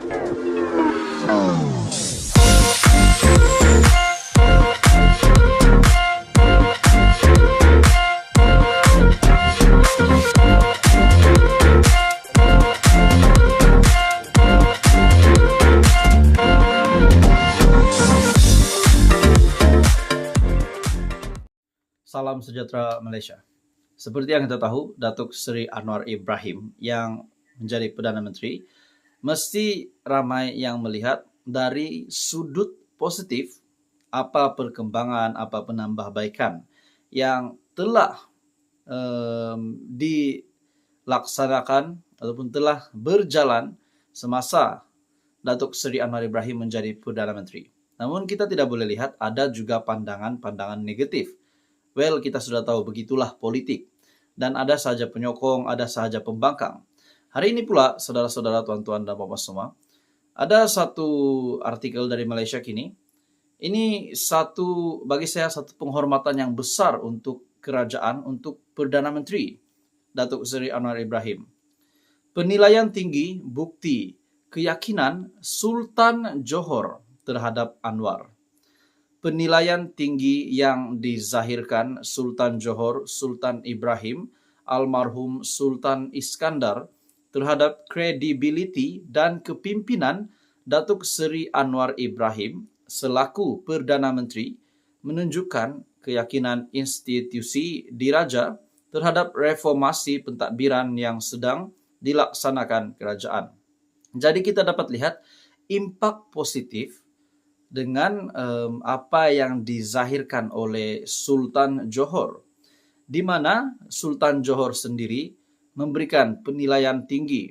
Salam sejahtera Malaysia. Seperti yang kita tahu, Datuk Seri Anwar Ibrahim yang menjadi Perdana Menteri, mesti ramai yang melihat dari sudut positif apa perkembangan, apa penambahbaikan yang telah dilaksanakan ataupun telah berjalan semasa Datuk Seri Anwar Ibrahim menjadi Perdana Menteri. Namun kita tidak boleh lihat ada juga pandangan-pandangan negatif. Well, kita sudah tahu begitulah politik. Dan ada saja penyokong, ada saja pembangkang. Hari ini pula, saudara-saudara, tuan-tuan dan bapak semua, ada satu artikel dari Malaysia kini. Ini bagi saya satu penghormatan yang besar untuk kerajaan, untuk Perdana Menteri Datuk Seri Anwar Ibrahim. Penilaian tinggi, bukti, keyakinan Sultan Johor terhadap Anwar. Penilaian tinggi yang dizahirkan Sultan Johor, Sultan Ibrahim, almarhum Sultan Iskandar terhadap kredibiliti dan kepimpinan Datuk Seri Anwar Ibrahim selaku Perdana Menteri menunjukkan keyakinan institusi diraja terhadap reformasi pentadbiran yang sedang dilaksanakan kerajaan. Jadi kita dapat lihat impak positif dengan apa yang dizahirkan oleh Sultan Johor, di mana Sultan Johor sendiri memberikan penilaian tinggi,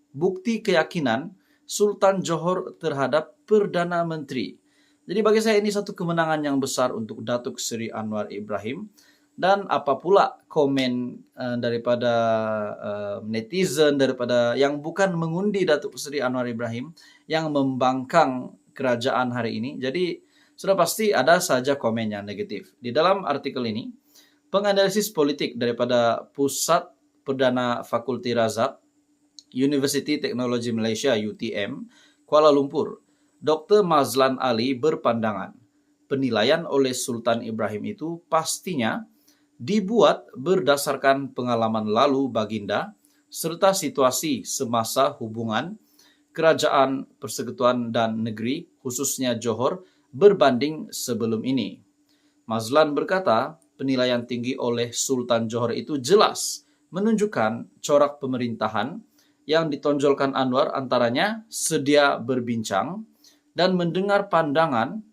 bukti keyakinan Sultan Johor terhadap Perdana Menteri. Jadi bagi saya ini satu kemenangan yang besar untuk Datuk Seri Anwar Ibrahim. Dan apa pula komen daripada netizen, daripada yang bukan mengundi Datuk Seri Anwar Ibrahim, yang membangkang kerajaan hari ini. Jadi sudah pasti ada saja komen yang negatif. Di dalam artikel ini, penganalisis politik daripada Pusat Perdana Fakulti Razak, University Teknologi Malaysia UTM, Kuala Lumpur, Dr. Mazlan Ali berpandangan, penilaian oleh Sultan Ibrahim itu pastinya dibuat berdasarkan pengalaman lalu baginda serta situasi semasa hubungan kerajaan persekutuan dan negeri, khususnya Johor, berbanding sebelum ini. Mazlan berkata, penilaian tinggi oleh Sultan Johor itu jelas menunjukkan corak pemerintahan yang ditonjolkan Anwar antaranya sedia berbincang dan mendengar pandangan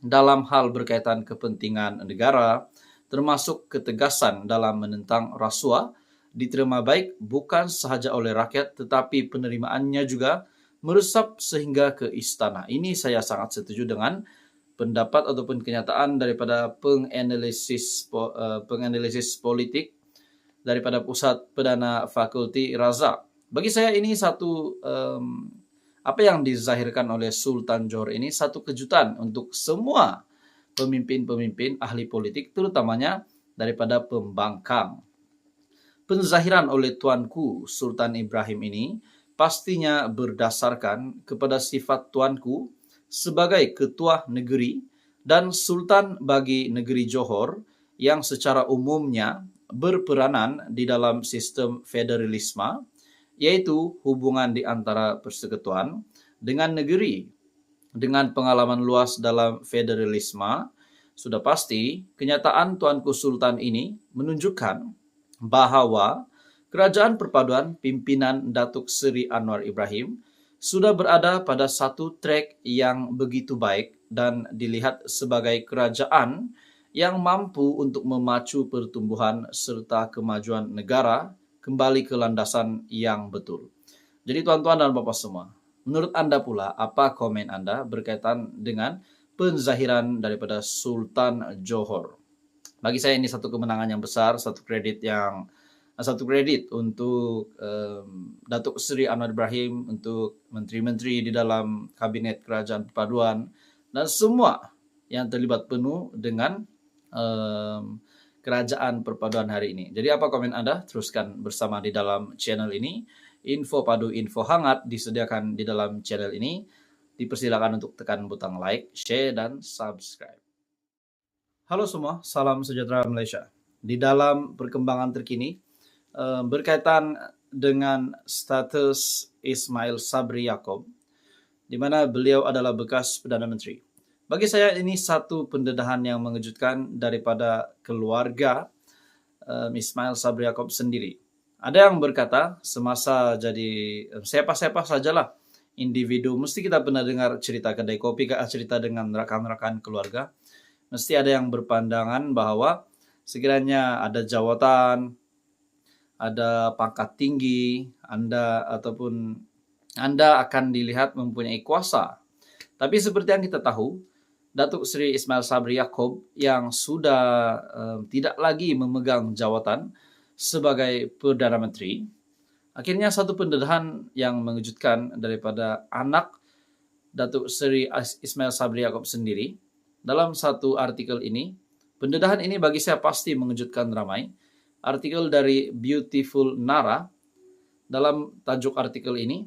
dalam hal berkaitan kepentingan negara, termasuk ketegasan dalam menentang rasuah, diterima baik bukan sahaja oleh rakyat tetapi penerimaannya juga meresap sehingga ke istana. Ini saya sangat setuju dengan pendapat ataupun kenyataan daripada penganalisis politik daripada Pusat Perdana Fakulti Razak. Bagi saya ini satu apa yang dizahirkan oleh Sultan Johor ini satu kejutan untuk semua pemimpin-pemimpin ahli politik, terutamanya daripada pembangkang. Penzahiran oleh Tuanku Sultan Ibrahim ini pastinya berdasarkan kepada sifat tuanku sebagai ketua negeri dan sultan bagi negeri Johor yang secara umumnya berperanan di dalam sistem federalisme, yaitu hubungan di antara persekutuan dengan negeri. Dengan pengalaman luas dalam federalisme, sudah pasti kenyataan Tuanku Sultan ini menunjukkan bahwa Kerajaan Perpaduan pimpinan Datuk Seri Anwar Ibrahim sudah berada pada satu trek yang begitu baik dan dilihat sebagai kerajaan yang mampu untuk memacu pertumbuhan serta kemajuan negara kembali ke landasan yang betul. Jadi tuan-tuan dan bapak semua, menurut Anda pula apa komen Anda berkaitan dengan penzahiran daripada Sultan Johor? Bagi saya ini satu kemenangan yang besar, satu kredit untuk Datuk Seri Anwar Ibrahim, untuk menteri-menteri di dalam Kabinet Kerajaan Perpaduan dan semua yang terlibat penuh dengan Kerajaan Perpaduan hari ini. Jadi apa komen Anda? Teruskan bersama di dalam channel ini. info padu, info hangat disediakan di dalam channel ini. Dipersilakan untuk tekan butang like, share, dan subscribe. Halo semua, salam sejahtera Malaysia. Di dalam perkembangan terkini, berkaitan dengan status Ismail Sabri Yaakob, di mana beliau adalah bekas Perdana Menteri. Bagi saya ini satu pendedahan yang mengejutkan daripada keluarga Ismail Sabri Yaakob sendiri. Ada yang berkata semasa jadi siapa-siapa sajalah individu, mesti kita pernah dengar cerita kedai kopi, cerita dengan rekan-rekan keluarga. Mesti ada yang berpandangan bahwa sekiranya ada jawatan, ada pangkat tinggi, Anda akan dilihat mempunyai kuasa. Tapi seperti yang kita tahu, Datuk Seri Ismail Sabri Yaakob yang sudah tidak lagi memegang jawatan sebagai Perdana Menteri, akhirnya satu pendedahan yang mengejutkan daripada anak Datuk Seri Ismail Sabri Yaakob sendiri. Dalam satu artikel ini, pendedahan ini bagi saya pasti mengejutkan ramai. Artikel dari Beautiful Nara, dalam tajuk artikel ini,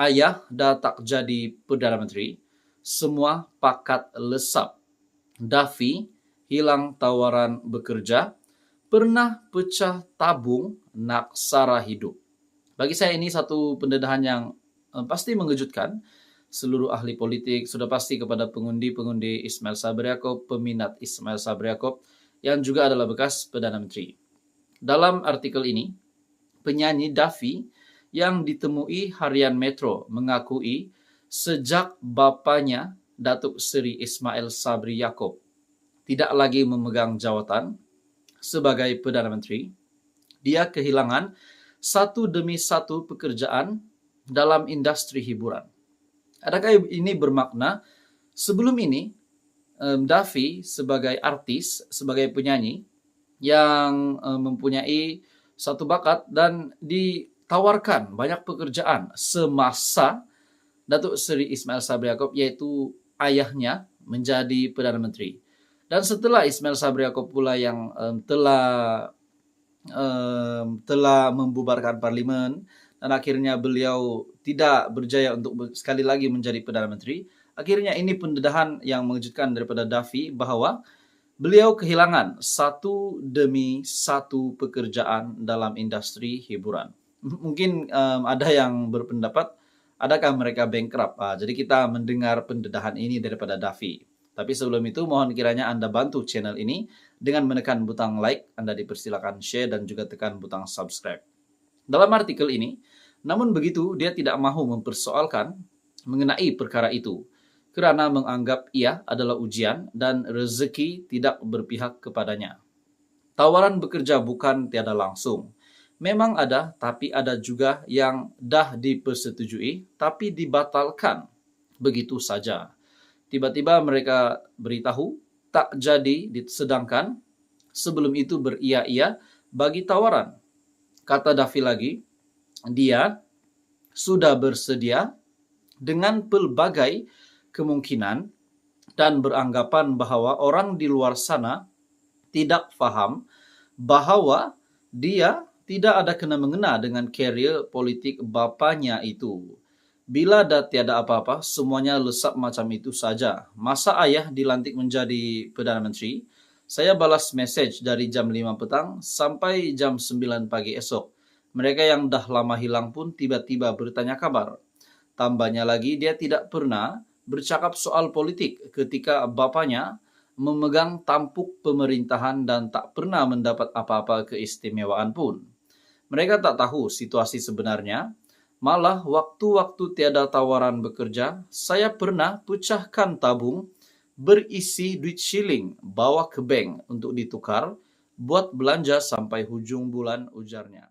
ayah dah tak jadi Perdana Menteri, semua pakat lesap. Daffy hilang tawaran bekerja, pernah pecah tabung nak sara hidup. Bagi saya ini satu pendedahan yang pasti mengejutkan. Seluruh ahli politik sudah pasti kepada pengundi-pengundi Ismail Sabri Yaakob, peminat Ismail Sabri Yaakob yang juga adalah bekas Perdana Menteri. Dalam artikel ini, penyanyi Daffy yang ditemui harian Metro mengakui sejak bapanya Datuk Seri Ismail Sabri Yaakob tidak lagi memegang jawatan sebagai Perdana Menteri, dia kehilangan satu demi satu pekerjaan dalam industri hiburan. Adakah ini bermakna sebelum ini Daffy sebagai artis, sebagai penyanyi yang mempunyai satu bakat dan ditawarkan banyak pekerjaan semasa Datuk Seri Ismail Sabri Yaakob, yaitu ayahnya menjadi Perdana Menteri. Dan setelah Ismail Sabri Yaakob pula yang telah membubarkan parlimen dan akhirnya beliau tidak berjaya untuk sekali lagi menjadi Perdana Menteri. Akhirnya ini pendedahan yang mengejutkan daripada Daffy bahwa beliau kehilangan satu demi satu pekerjaan dalam industri hiburan. Mungkin ada yang berpendapat, adakah mereka bankrupt? Jadi kita mendengar pendedahan ini daripada Daffy. Tapi sebelum itu mohon kiranya Anda bantu channel ini dengan menekan butang like, Anda dipersilakan share dan juga tekan butang subscribe. Dalam artikel ini, namun begitu dia tidak mahu mempersoalkan mengenai perkara itu kerana menganggap ia adalah ujian dan rezeki tidak berpihak kepadanya. Tawaran bekerja bukan tiada langsung. Memang ada, tapi ada juga yang dah dipersetujui tapi dibatalkan begitu saja. Tiba-tiba mereka beritahu tak jadi, sedangkan sebelum itu beria-ia bagi tawaran. Kata Daffy lagi, dia sudah bersedia dengan pelbagai kemungkinan dan beranggapan bahwa orang di luar sana tidak faham bahwa dia tidak ada kena-mengena dengan karier politik bapanya itu. Bila dah tiada apa-apa, semuanya lesap macam itu saja. Masa ayah dilantik menjadi Perdana Menteri, saya balas mesej dari jam 5 petang sampai jam 9 pagi esok. Mereka yang dah lama hilang pun tiba-tiba bertanya kabar. Tambahnya lagi, dia tidak pernah bercakap soal politik ketika bapanya memegang tampuk pemerintahan dan tak pernah mendapat apa-apa keistimewaan pun. Mereka tak tahu situasi sebenarnya. Malah waktu-waktu tiada tawaran bekerja, saya pernah pecahkan tabung berisi duit shilling, bawa ke bank untuk ditukar, buat belanja sampai hujung bulan, ujarnya.